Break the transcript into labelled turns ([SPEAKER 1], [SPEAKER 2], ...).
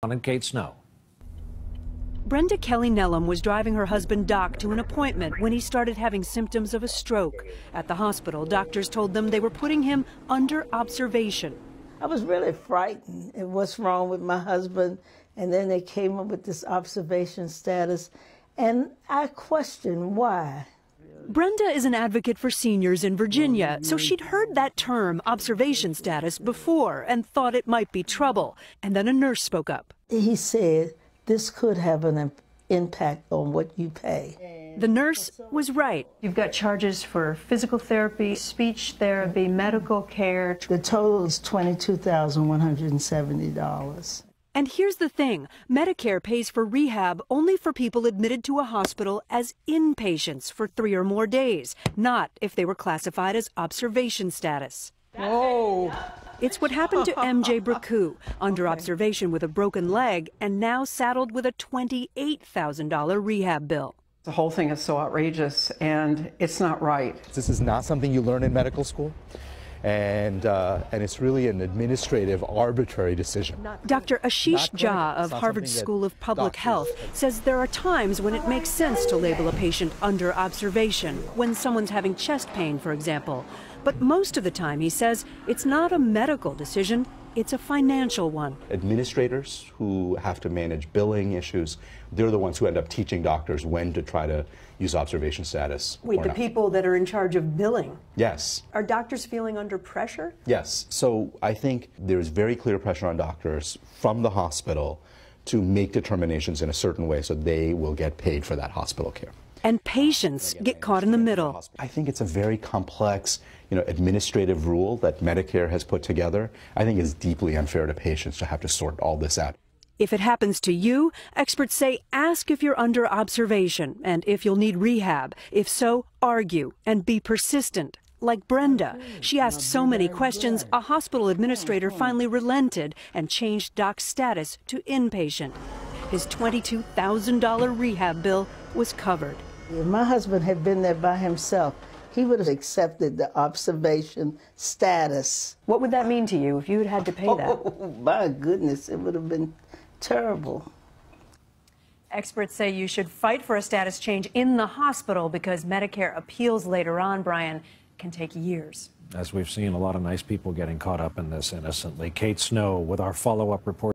[SPEAKER 1] And Kate Snow.
[SPEAKER 2] Brenda Kelly Nellam was driving her husband Doc to an appointment when he started having symptoms of a stroke. At the hospital, doctors told them they were putting him under observation.
[SPEAKER 3] I was really frightened at what's wrong with my husband, and then they came up with this observation status, and I questioned why.
[SPEAKER 2] Brenda is an advocate for seniors in Virginia, so she'd heard that term, observation status, before and thought it might be trouble. And then a nurse spoke up.
[SPEAKER 3] He said, this could have an impact on what you pay.
[SPEAKER 2] The nurse was right.
[SPEAKER 4] You've got charges for physical therapy, speech therapy, medical care.
[SPEAKER 3] The total is $22,170.
[SPEAKER 2] And here's the thing, Medicare pays for rehab only for people admitted to a hospital as inpatients for 3 or more days, not if they were classified as observation status.
[SPEAKER 3] Whoa!
[SPEAKER 2] It's what happened to MJ Braku, under observation with a broken leg and now saddled with a $28,000 rehab bill.
[SPEAKER 5] The whole thing is so outrageous, and it's not right.
[SPEAKER 6] This is not something you learn in medical school. And it's really an administrative, arbitrary decision.
[SPEAKER 2] Dr. Ashish Jha of Harvard School of Public Health says there are times when it makes sense to label a patient under observation, when someone's having chest pain, for example. But most of the time, he says, it's not a medical decision, it's a financial one.
[SPEAKER 7] Administrators who have to manage billing issues, they're the ones who end up teaching doctors when to try to use observation status.
[SPEAKER 2] Wait, the people that are in charge of billing?
[SPEAKER 7] Yes.
[SPEAKER 2] Are doctors feeling under pressure?
[SPEAKER 7] Yes. So I think there's very clear pressure on doctors from the hospital to make determinations in a certain way so they will get paid for that hospital care.
[SPEAKER 2] And patients get caught in the middle.
[SPEAKER 7] I think it's a very complex, administrative rule that Medicare has put together. I think it's deeply unfair to patients to have to sort all this out.
[SPEAKER 2] If it happens to you, experts say ask if you're under observation and if you'll need rehab. If so, argue and be persistent. Like Brenda, she asked so many questions, a hospital administrator finally relented and changed Doc's status to inpatient. His $22,000 rehab bill was covered.
[SPEAKER 3] If my husband had been there by himself, he would have accepted the observation status.
[SPEAKER 4] What would that mean to you if you had had to pay that?
[SPEAKER 3] Oh, my goodness, it would have been terrible.
[SPEAKER 4] Experts say you should fight for a status change in the hospital because Medicare appeals later on, Brian, can take years.
[SPEAKER 1] As we've seen, a lot of nice people getting caught up in this innocently. Kate Snow with our follow-up report.